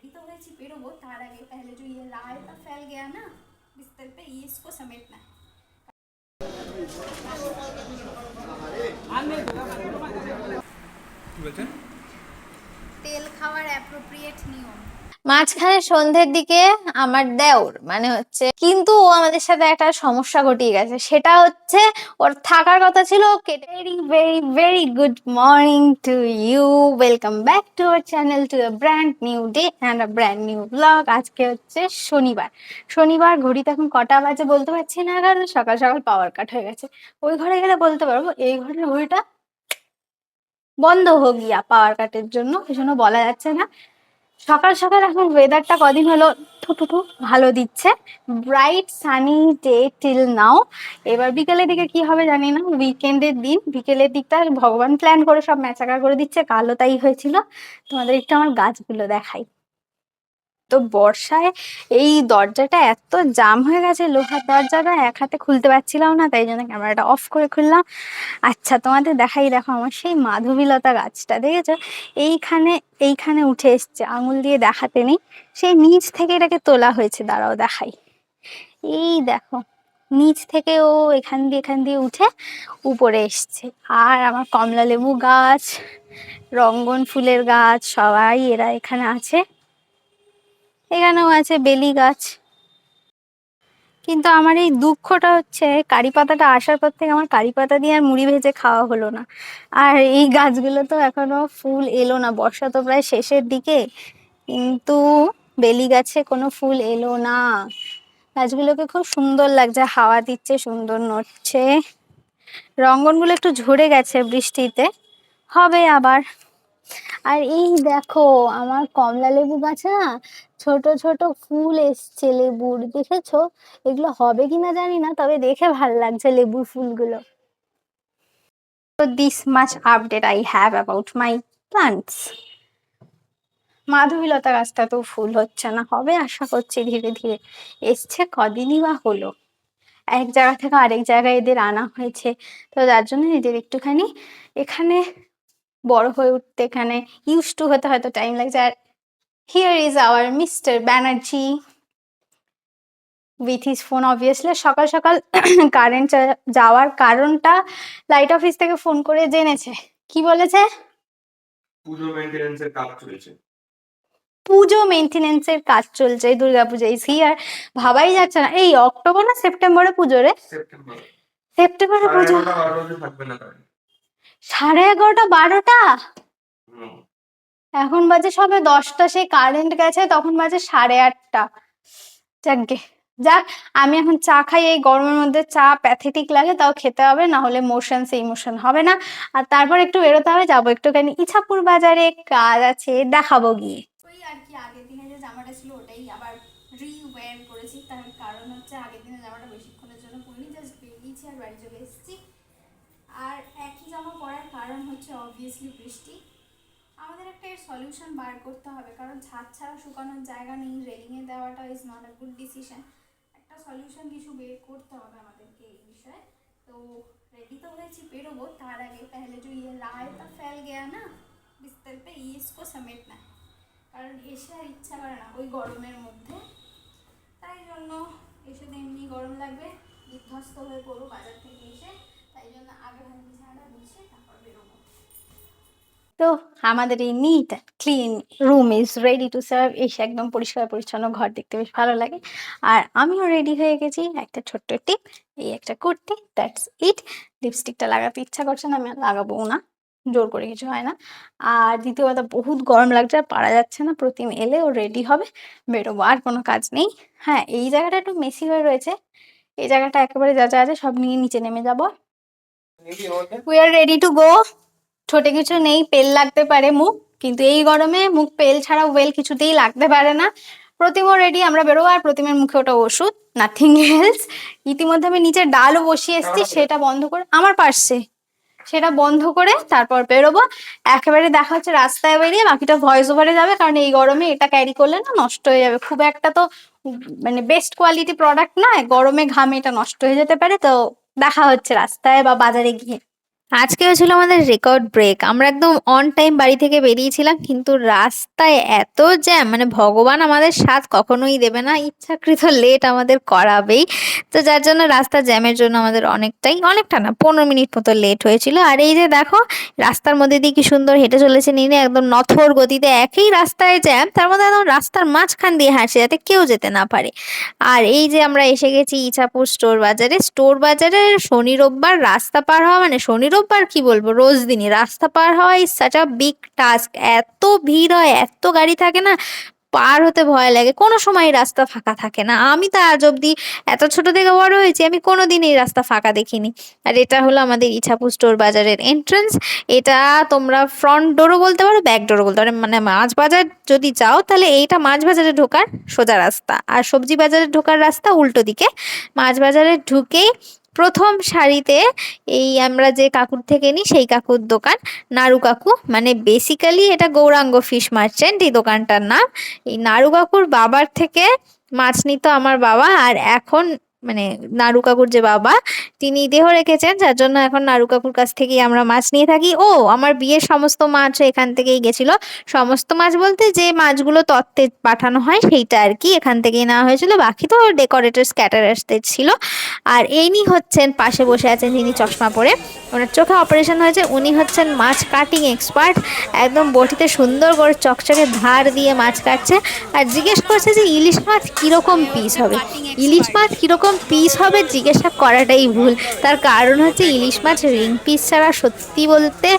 Ready तो हुए बेरोबो तार आगे पहले जो ये लाल का फैल गया ना बिस्तर पे, ये इसको समेटना है। তেল খাওয়ার অ্যাপ্রোপ্রিয়েট নিয়ম। মাঝখানে সন্ধ্যের দিকে আমার দেওর মানে হচ্ছে, কিন্তু ও আমাদের সাথে একটা সমস্যা ঘটিয়ে গেছে, সেটা হচ্ছে ওর থাকার কথা ছিল কেটে। Very very very good morning to you, welcome back to our channel, to a brand new day and a brand new blog. আজকে হচ্ছে শনিবার ঘড়িতে এখন কটা বাজে বলতে পারছি না, কারণ সকাল সকাল পাওয়ার কাট হয়ে গেছে। ওই ঘরে গেলে বলতে পারবো, এই ঘরের ঘড়িটা বন্ধ হয়ে গিয়া পাওয়ার কাটের জন্য, এই জন্য বলা যাচ্ছে না। সকাল সকাল এখন ওয়েদারটা কদিন হলো টুটুটু ভালো দিচ্ছে, bright sunny day till now. এবার বিকেলের দিকে কি হবে জানি না, উইকেন্ডের দিন বিকেলের দিকটা ভগবান প্ল্যান করে সব ম্যাচাকার করে দিচ্ছে। কালও তাই হয়েছিল। তোমাদের একটু আমার গাছগুলো দেখাই। তো বর্ষায় এই দরজাটা এত জাম হয়ে গেছে, লোহার দরজাটা এক হাতে খুলতে পারছিলাম না, তাই জন্য ক্যামেরাটা অফ করে খুললাম। আচ্ছা তোমাদের দেখাই, দেখো আমার সেই মাধবীলতা গাছটা দেখেছো, এইখানে এইখানে উঠে এসছে, আঙুল দিয়ে দেখাতে নেই, সেই নিচ থেকে এটাকে তোলা হয়েছে, দাঁড়াও দেখাই। এই দেখো নিচ থেকে ও এখান দিয়ে উঠে উপরে এসছে। আর আমার কমলা লেবু গাছ, রঙ্গন ফুলের গাছ, সবাই এরা এখানে আছে। এখানেও আছে বেলি গাছ। কিন্তু আমার এই দুঃখটা হচ্ছে, কারি পাতাটা আসার পর থেকে আমার কারি পাতা দিয়ে আর মুড়ি ভেজে খাওয়া হলো না। আর এই গাছগুলো তো এখনো ফুল এলো না, বর্ষা তো প্রায় শেষের দিকে, কিন্তু বেলি গাছে কোনো ফুল এলো না। গাছগুলোকে খুব সুন্দর লাগছে, হাওয়া দিচ্ছে, সুন্দর নড়ছে। রঙ্গনগুলো একটু ঝরে গেছে বৃষ্টিতে, হবে আবার। আর এই দেখো আমার কমলা লেবু গাছে না ছোট ছোট ফুল এসছে লেবুর, দেখেছো? এগুলো হবে কিনা জানি না, তবে দেখে ভাল লাগছে লেবুর ফুলগুলো। তো this much update I have about my plants. মাধবীলতা গাছটা তো ফুল হচ্ছে না, হবে আশা করছি ধীরে ধীরে। এসছে কদিনই বা হলো, এক জায়গা থেকে আরেক জায়গায় এদের আনা হয়েছে, তো যার জন্য এদের একটুখানি এখানে বড় হয়ে উঠতে, এখানে ইউজ টু হতে হয়তো টাইম লাগছে। আর here is our mister Banerjee with his phone. Obviously সকাল সকাল কারেন্ট যাওয়ার কারণটা লাইট অফিস থেকে ফোন করে জেনেছে। কি বলেছে? পুজো মেইনটেনেন্সের কাজ চলছে। পুজো মেইনটেনেন্সের কাজ চলছে, দুর্গাপূজা ইজ হিয়ার। ভাবাই যাচ্ছে না, এই অক্টোবর না সেপ্টেম্বরে পুজো রে? সেপ্টেম্বরে পুজো। 11:30 12টা। এখন বাজে সবে 10টা, সেই কারেন্ট গেছে তখন বাজে 8:30। যাকগে যাক, আমি এখন চা খাই। এই গরমের মধ্যে চা প্যাথেটিক লাগে, তাও খেতে হবে, না হলে মোশন সেই মোশন হবে না। আর তারপর একটু বেরোতে হবে, যাবো একটুখানি ইছাপুর বাজারে, কাজ আছে, দেখাবো গিয়ে। ওই আর কি, আগের দিনে যে জামাটা ছিল ওটাই আবার রিওয়্যার করেছি। তার কারণ হচ্ছে আগের দিনে জামাটা বেশিক্ষণের জন্য পরিনি, জাস্ট বেরিয়েছি আর বাড়ি চলে এসেছি। আর একই জামা পরার কারণ হচ্ছে অবভিয়াসলি বৃষ্টি। আমাদের একটা এর সলিউশন বার করতে হবে, কারণ ছাদ ছাড়া শুকানোর জায়গা নেই, রেলিংয়ে দেওয়াটা is not a good decision. একটা সলিউশন কিছু বের করতে হবে আমাদেরকে এই বিষয়ে। তো रेडी तो हुए बेरोबो, तार आगे पहले जो ये लाल का फैल गया ना बिस्तर पे, ये इसको समेटना है, কারণ এসে আর ইচ্ছা করে না ওই গরমের মধ্যে। তাই জন্য এসে এমনি গরম লাগবে, বিধ্বস্ত হয়ে পড়বো বাজার থেকে এসে, তাই জন্য আগে ভাগে বিছানাটা গুছিয়ে তারপর বেরোবো। তো আমাদের এই neat clean room is ready to serve. এসে একদম পরিষ্কার পরিচ্ছন্ন ঘর দেখতে বেশ ভালো লাগে। আর আমিও রেডি হয়ে গেছি, একটা ছোট্ট টিপ, এই একটা কুর্তি, দ্যাটস ইট। লিপস্টিকটা লাগাতে ইচ্ছা করছে না, আমি লাগাবো না, জোর করে কিছু হয় না। আর দ্বিতীয় কথা, বহুত গরম লাগছে, আর পারা যাচ্ছে না। প্রতিম এলে ও রেডি হবে, বেরোবো, আর কোনো কাজ নেই। হ্যাঁ, এই জায়গাটা একটু মেসি হয়ে রয়েছে, এই জায়গাটা একেবারে যা যা আছে সব নিয়ে নিচে নেমে যাবো। We are ready to go. ছোটে কিছু নেই, পেল লাগতে পারে মুখ, কিন্তু এই গরমে মুখ পেল ছাড়া ওয়েল কিছুতেই লাগতে পারে না। প্রতিমও রেডি, আমরা বেরোবো। আর প্রতিমের মুখে ওটা ওষুধ, নাথিং এলস। ইতিমধ্যে আমি নিচে ডালও বসিয়ে এসেছি, সেটা বন্ধ করে, আমার পার্সে, সেটা বন্ধ করে তারপর বেরোবো। একেবারে দেখা হচ্ছে রাস্তায় বেরিয়ে, বাকিটা ভয়েস ওভারে যাবে, কারণ এই গরমে এটা ক্যারি করলে না নষ্ট হয়ে যাবে। খুব একটা তো মানে বেস্ট কোয়ালিটি প্রোডাক্ট নয়, গরমে ঘামে এটা নষ্ট হয়ে যেতে পারে। তো দেখা হচ্ছে রাস্তায় বা বাজারে গিয়ে। আজকে হয়েছিল আমাদের রেকর্ড ব্রেক। আমরা একদম অন টাইম বাড়ি থেকে বেরিয়েছিলাম, কিন্তু রাস্তায় এত জ্যাম, মানে ভগবান আমাদের সাথ কখনোই দেবে না, ইচ্ছাকৃত লেট আমাদের করাবেই। তো যার জন্য রাস্তা জ্যামের জন্য আমাদের অনেকটা না 15 মিনিট মতো লেট হয়েছিল। আর এই যে দেখো, রাস্তার মধ্যে দিয়ে কি সুন্দর হেঁটে চলেছে নিনে, একদম নথর গতিতে, একই রাস্তায় জ্যাম, তার মধ্যে একদম রাস্তার মাঝখান দিয়ে হাঁটছে যাতে কেউ যেতে না পারে। আর এই যে আমরা এসে গেছি ইছাপুর স্টোর বাজারে শনি রোববার রাস্তা পার হওয়া, মানে শনি রোববার কি বলবো, রোজ দিনই রাস্তা পার হওয়া is such a big task. এত ভিড় হয়, এত গাড়ি থাকে না, পার হতে ভয় লাগে, কোনো সময় রাস্তা ফাঁকা থাকে না। আমি তো আজ অব্দি, এত ছোট থেকে বড় হয়েছি, আমি কোনোদিন এই রাস্তা ফাঁকা দেখিনি। আর এটা হলো আমাদের ইছাপুর স্টোর বাজারের এন্ট্রান্স। এটা তোমরা ফ্রন্ট ডোরও বলতে পারো, ব্যাক ডোরও বলতে পারো, মানে মাছ বাজার যদি যাও তাহলে এইটা মাছ বাজারে ঢোকার সোজা রাস্তা, আর সবজি বাজারে ঢোকার রাস্তা উল্টো দিকে। মাছ বাজারে ঢুকেই প্রথম সারিতে এই আমরা যে কাকুর থেকে নিই সেই কাকুর দোকান, নাড়ু কাকু, মানে বেসিক্যালি এটা গৌরাঙ্গ ফিশ মার্চেন্ট এই দোকানটার নাম। এই নাড়ু কাকুর বাবার থেকে মাছ নিত আমার বাবা, আর এখন মানে নাড়ু কাকুর যে বাবা, তিনি দেহ রেখেছেন, যার জন্য এখন নাড়ু কাকুর কাছ থেকেই আমরা মাছ নিয়ে থাকি। ও আমার বিয়ের সমস্ত মাছ এখান থেকেই গেছিল। সমস্ত মাছ বলতে যে মাছগুলো তত্ত্বে পাঠানো হয় সেইটা আর কি, এখান থেকেই নেওয়া হয়েছিল, বাকি তো ডেকোরেটর স্ক্যাটারার্সদের ছিল। আর ইনি হচ্ছেন পাশে বসে আছেন, যিনি চশমা পরে, ওনার চোখে অপারেশন হয়েছে, উনি হচ্ছেন মাছ কাটিং এক্সপার্ট। একদম বটিতে সুন্দর করে চকচকে ধার দিয়ে মাছ কাটছে, আর জিজ্ঞেস করছে যে ইলিশ মাছ কিরকম পিস হবে। ইলিশ মাছ কিরকম পিস হবে জিজ্ঞাসা করাটাই ভুল, তার কারণ হচ্ছে ইলিশ মাছ রিং পিস ছাড়া সত্যি বলতে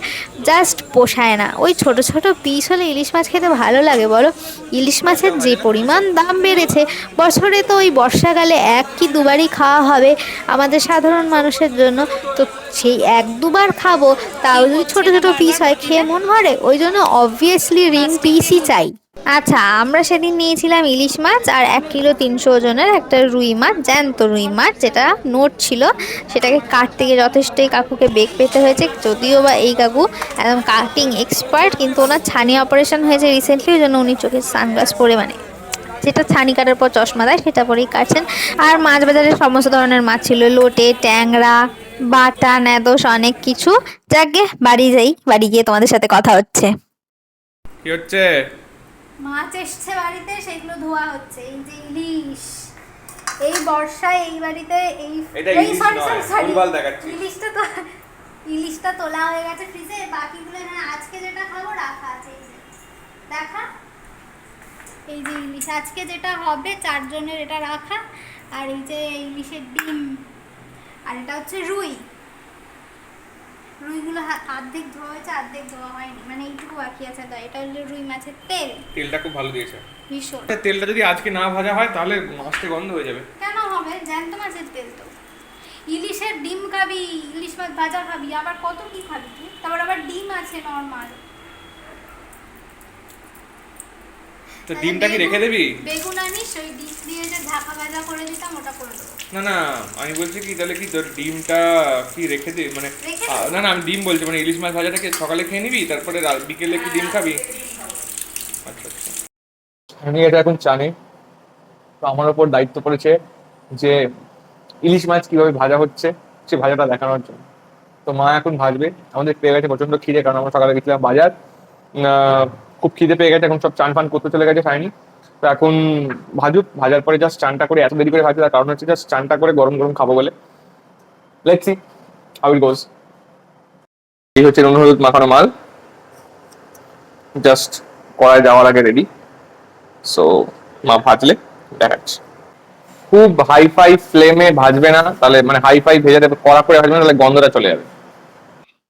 জাস্ট পোষায় না। ওই ছোট ছোট পিস হলে ইলিশ মাছ খেতে ভালো লাগে বলো? ইলিশ মাছের যে পরিমাণ দাম বেড়েছে, বছরে তো ওই বর্ষাকালে এক কি দুবারই খাওয়া হবে আমাদের সাধারণ মানুষের জন্য, তো সেই এক দুবার খাবো, তাও যদি ছোট ছোট পিস হয় খেয়ে মন ভরে, ওই জন্য অবভিয়াসলি রিং পিসই চাই। আচ্ছা, আমরা সেদিন নিয়েছিলাম ইলিশ মাছ আর 1 কিলো 300 ওজনের একটা রুই মাছ, জ্যান্ত রুই মাছ, যেটা নোট ছিল। সেটাকে কাটতে গিয়ে যথেষ্টই কাকুকে বেগ পেতে হয়েছে, যদিও বা এই কাকু একদম কাটিং এক্সপার্ট, কিন্তু ওনার ছানি অপারেশন হয়েছে রিসেন্টলি, ওই জন্য উনি চোখে সানগ্লাস পরে, মানে যেটা ছানি কাটার পর চশমা দেয় সেটা পরেই কাটছেন। আর মাছ বাজারে সমস্ত ধরনের মাছ ছিল, লোটে, ট্যাংরা, বাটা, ন্যাদোস, অনেক কিছু। যাকগে বাড়ি যাই, বাড়ি গিয়ে তোমাদের সাথে কথা হচ্ছে। কি হচ্ছে? মাছ এসছে বাড়িতে, সেগুলো ধোয়া হচ্ছে। এই যে ইলিশ, এই বর্ষায় এই বাড়িতে ইলিশটা তোলা হয়ে গেছে ফ্রিজে, বাকিগুলো এখানে আজকে যেটা খাবো রাখা আছে। এই যে দেখা, এই যে ইলিশ আজকে যেটা হবে 4 জনের এটা রাখা। আর এই যে ইলিশের ডিম, আর এটা হচ্ছে রুইগুলো অর্ধেক ধোয়া হয়েছে, অর্ধেক ধোয়া হয়নি, মানে এইটুকু বাকি আছে। তো এটা হলো রুই মাছের তেলটা খুব ভালো দিয়েছে ভীষণ। তেলটা যদি আজকে না ভাজা হয় তাহলে মাছটা গন্ধ হয়ে যাবে। কেন হবে? জ্যান্ত মাছের তেল তো। ইলিশের ডিম খাবি, ইলিশ মাছ ভাজা খাবি, আবার কত কি খাবি তুই, তারপর আবার ডিম আছে নরমাল। তো ডিমটা কি রেখে দিবি? বেগুন আনিস, ওই ডিম দিয়ে যে ঢাকা ভাজা করে দিতাম ওটা করে দেবো। না আমি বলছি কি, তাহলে কি তোর ডিমটা কি রেখে দিবি, মানে না আমি ডিম বলছি, মানে ইলিশ মাছ ভাজাটাকে সকালে খেয়ে নিবি, তারপরে বিকেলে কি ডিম খাবি? আচ্ছা আচ্ছা, আমি এটা এখন জানি। তো আমার ওপর দায়িত্ব পড়েছে যে ইলিশ মাছ কিভাবে ভাজা হচ্ছে সে ভাজাটা দেখানোর জন্য। তো মা এখন ভাজবে। আমাদের পেয়ে গেছে প্রচন্ড খিদে, কারণ আমরা সকালে গেছিলাম বাজার, খুব খিদে পেয়ে গেছে। এখন সব চান ফান করতে চলে গেছে, খায়নি। তো এখন ভাজুক, ভাজার পরে জাস্ট চানটা করে, এত দেরি করে ভাজবে তার কারণ হচ্ছে জাস্ট চানটা করে গরম গরম খাবো বলে। লেটস সি হাউ ইট গোজ। এই হচ্ছে নুন হলুদ মাখানো মাল, জাস্ট কড়াই যাওয়ার আগে রেডি। সো মা ভাজলে দেখাচ্ছি। খুব হাই ফাই ফ্লেমে ভাজবে না, তাহলে মানে হাই ফাই ভেজে দেবে, কড়া করে ভাজবে না, তাহলে গন্ধটা চলে যাবে।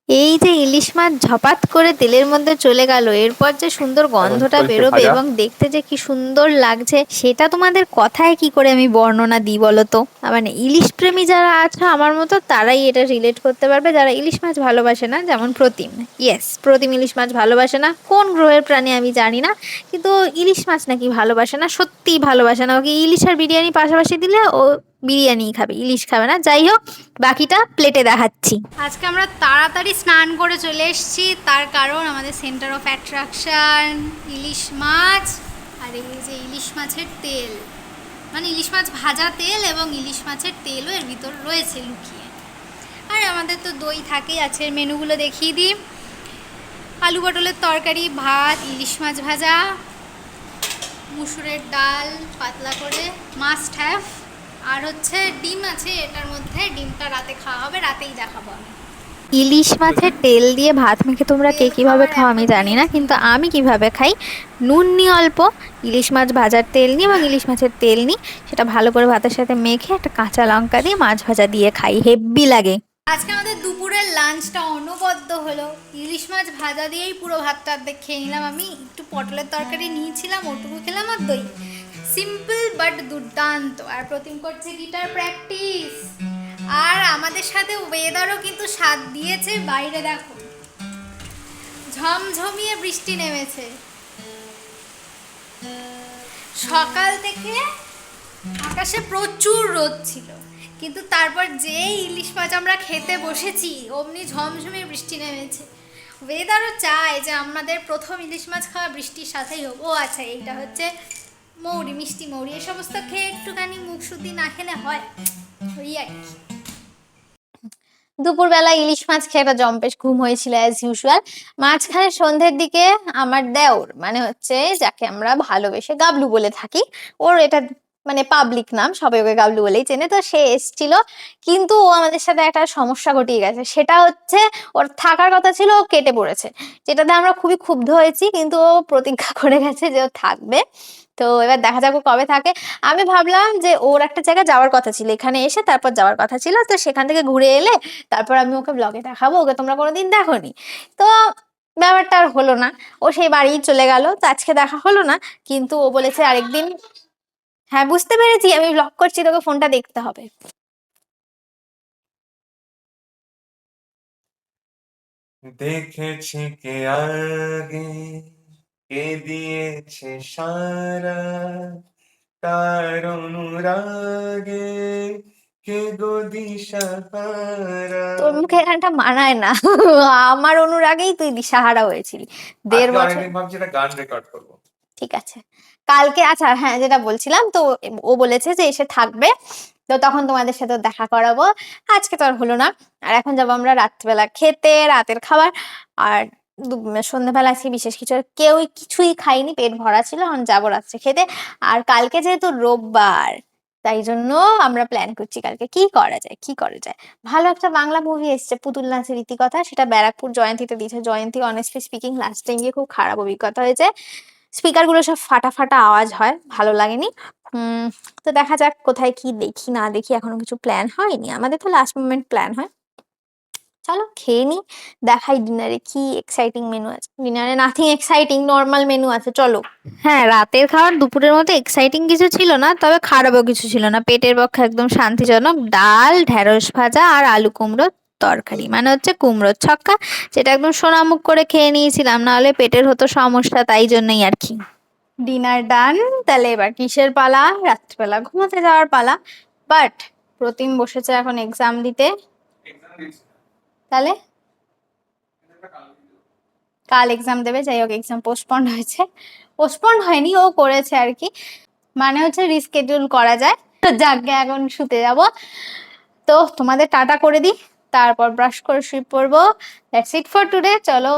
এই যে ইলিশ মাছ ঝপাত করে তেলের মধ্যে চলে গেল, এরপর যে সুন্দর গন্ধটা বেরোবে এবং দেখতে যে কি সুন্দর লাগছে, সেটা তোমাদের কথায় কি করে আমি বর্ণনা দিই বলো তো? মানে ইলিশ প্রেমী যারা আছে আমার মতো, তারাই এটা রিলেট করতে পারবে। যারা ইলিশ মাছ ভালোবাসে না, যেমন প্রতিম, প্রতিম ইলিশ মাছ ভালোবাসে না, কোন গ্রহের প্রাণী আমি জানি না, কিন্তু ইলিশ মাছ নাকি ভালোবাসে না, সত্যিই ভালোবাসে না। ওকে ইলিশ আর বিরিয়ানি পাশাপাশি দিলে ও বিরিয়ানি খাবে, ইলিশ খাবে না। যাই হোক, বাকিটা প্লেটে দেখাচ্ছি। আজকে আমরা তাড়াতাড়ি স্নান করে চলে এসেছি, তার কারণ আমাদের সেন্টার অফ অ্যাট্রাকশন ইলিশ মাছ। আর এই যে ইলিশ মাছের তেল, মানে ইলিশ মাছ ভাজা তেল এবং ইলিশ মাছের তেলও এর ভিতর রয়েছে লুকিয়ে। আর আমাদের তো দই থাকেই। আজকের মেনুগুলো দেখিয়ে দিই। আলু পটলের তরকারি, ভাত, ইলিশ মাছ ভাজা, মুসুরের ডাল পাতলা করে, মাস্ট হ্যাভ, আর হচ্ছে ডিম আছে এটার মধ্যে। ডিমটা রাতে খাওয়া হবে, রাতেই দেখাবো আমি। ইলিশ মাছের তেল দিয়ে ভাত মেখে তোমরা কে কীভাবে খাও আমি জানি না, কিন্তু আমি কিভাবে খাই, নুন নিই অল্প, ইলিশ মাছ ভাজার তেল নিই এবং ইলিশ মাছের তেল নিই, সেটা ভালো করে ভাতের সাথে মেখে একটা কাঁচা লঙ্কা দিয়ে মাছ ভাজা দিয়ে খাই, হেব্বি লাগে। আজকে আমাদের দুপুরের লাঞ্চটা অনবদ্য হলো। ইলিশ মাছ ভাজা দিয়েই পুরো ভাতটা অর্ধেক খেয়ে নিলাম আমি। একটু পটলের তরকারি নিয়েছিলাম, ওটুকু খেলাম, আর দই। সিম্পল বাট দুর্দান্ত। আর প্রতিম করছে গিটার প্র্যাকটিস। আর আমাদের সাথে ওয়েদারও কিন্তু সাথ দিয়েছে। বাইরে দেখো ঝমঝমিয়ে বৃষ্টি নেমেছে সকাল থেকে। আকাশে প্রচুর রোদ ছিল, কিন্তু তারপর যে ইলিশ মাছ আমরা খেতে বসেছি অমনি ঝমঝমিয়ে বৃষ্টি নেমেছে। ওয়েদারও চায় যে আমাদের প্রথম ইলিশ মাছ খাওয়া বৃষ্টির সাথেই হোক। ও আচ্ছা, এইটা হচ্ছে মৌরি, মিষ্টি মৌরি। এই সমস্ত খেয়ে একটুখানি মুখ শুদ্ধি না খেলে হয়, ওই আর কি। দুপুরবেলা ইলিশ মাছ খেয়ে একটা জম্পেশ ঘুম হয়েছিল অ্যাজ ইউজুয়াল। মাঝখানে সন্ধ্যের দিকে আমার দেওর, মানে হচ্ছে যাকে আমরা ভালোবেসে গাবলু বলে থাকি, ওর এটা মানে পাবলিক নাম, সবাই ওকে গাবলু বলেই চেনে, তো সে এসছিল। কিন্তু ও আমাদের সাথে একটা সমস্যা ঘটিয়ে গেছে। সেটা হচ্ছে ওর থাকার কথা ছিল, ও কেটে পড়েছে, যেটাতে আমরা খুবই ক্ষুব্ধ হয়েছি। কিন্তু ও প্রতিজ্ঞা করে গেছে যে ও থাকবে। তো এবার দেখা যাক ও কবে থাকে। আমি ভাবলাম যে ওর একটা জায়গায় যাওয়ার কথা ছিল, এখানে এসে তারপর যাওয়ার কথা ছিল, তো সেখান থেকে ঘুরে এলে তারপর আমি ওকে ব্লগে দেখাবো, ওকে তোমরা কোনোদিন দেখোনি। তো ব্যাপারটা আর হলো না, ও সেই বাড়ি চলে গেল। তো আজকে দেখা হলো না, কিন্তু ও বলেছে আরেকদিন। হ্যাঁ, বুঝতে পেরেছি, আমি ব্লগ করছি, তোকে ফোনটা দেখতে হবে। দেখেছি কে আগে, কে দিয়েছে সারা, তার অনুরাগে কে গো দিশাহারা। তোর মুখে এখানটা মানায় না। আমার অনুরাগেই তুই দিশাহারা হয়েছিলি 1.5 বছর। অনেকদিন ভাবছি একটা গান রেকর্ড করবো। ঠিক আছে, কালকে। আচ্ছা হ্যাঁ, যেটা বলছিলাম, তো ও বলেছে যে এসে থাকবে, তো তখন তোমাদের সাথে দেখা করাবো। আজকে তো আর হলো না। আর এখন যাবো আমরা রাত্রিবেলা খেতে, রাতের খাবার। আর সন্ধ্যাবেলা আজকে বিশেষ কিছু কেউই কিছুই খাইনি, পেট ভরা ছিল। এখন যাবো রাত্রে খেতে। আর কালকে যেহেতু রোববার, তাই জন্য আমরা প্ল্যান করছি কালকে কি করা যায়, কি করা যায়। ভালো একটা বাংলা মুভি এসছে, পুতুল নাচের রীতিকথা, সেটা ব্যারাকপুর জয়ন্তীতে দিয়েছে। জয়ন্তী অনেস্টলি স্পিকিং লাস্ট টাইম গিয়ে খুব খারাপ অভিজ্ঞতা হয়েছে। স্পিকার গুলো সব ফাটা ফাটা আওয়াজ হয়, ভালো লাগেনি। তো দেখা যাক কোথায় কি দেখি না দেখি, এখনো কিছু প্ল্যান হয়নি আমাদের, তো লাস্ট মোমেন্ট প্ল্যান হয়। চলো খেয়ে নি, দেখাই ডিনারে কি এক্সাইটিং মেনু আছে। ডিনারে নাথিং এক্সাইটিং, নর্মাল মেনু আছে, চলো। হ্যাঁ, রাতের খাবার দুপুরের মতো এক্সাইটিং কিছু ছিল না, তবে খারাপও কিছু ছিল না। পেটের পক্ষে একদম শান্তিজনক। ডাল, ঢেঁড়স ভাজা আর আলু কুমড়োর তরকারি, মানে হচ্ছে কুমড়োর ছক্কা, যেটা একদম সোনামুখ করে খেয়ে নিয়েছিলাম, নাহলে পেটের হতো সমস্যা, তাই জন্যই আর কি। ডিনার ডান। তাহলে এবার কিসের পালা? রাত্রিবেলা ঘুমোতে যাওয়ার পালা। বাট প্রতিম বসেছে এখন এক্সাম দিতে। তাহলে কাল এক্সাম দেবে, যাই হোক এক্সাম পোস্টপন্ড হয়েছে। পোস্টপন্ড হয়নি, ও করেছে আর কি, মানে হচ্ছে রিস্কেডিউল করা যায়। তো যাকে এখন শুতে যাব। তো তোমাদের টাটা করে দিই, তারপর ব্রাশ করে শুয়ে পড়বো। That's it for today. চলো,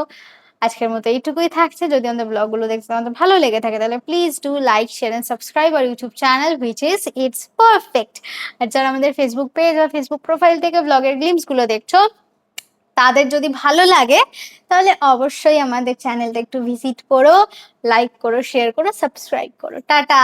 আজকের মতো এইটুকুই থাকছে। যদি আমাদের ব্লগগুলো দেখতে আমাদের ভালো লেগে থাকে, তাহলে please do like, share and subscribe আর YouTube channel which is it's perfect. আর যারা আমাদের ফেসবুক পেজ বা ফেসবুক প্রোফাইল থেকে ব্লগের গ্লিমস গুলো দেখছো, তাদের যদি ভালো লাগে তাহলে অবশ্যই আমাদের চ্যানেলটা একটু ভিজিট করো, লাইক করো, শেয়ার করো, সাবস্ক্রাইব করো। টাটা।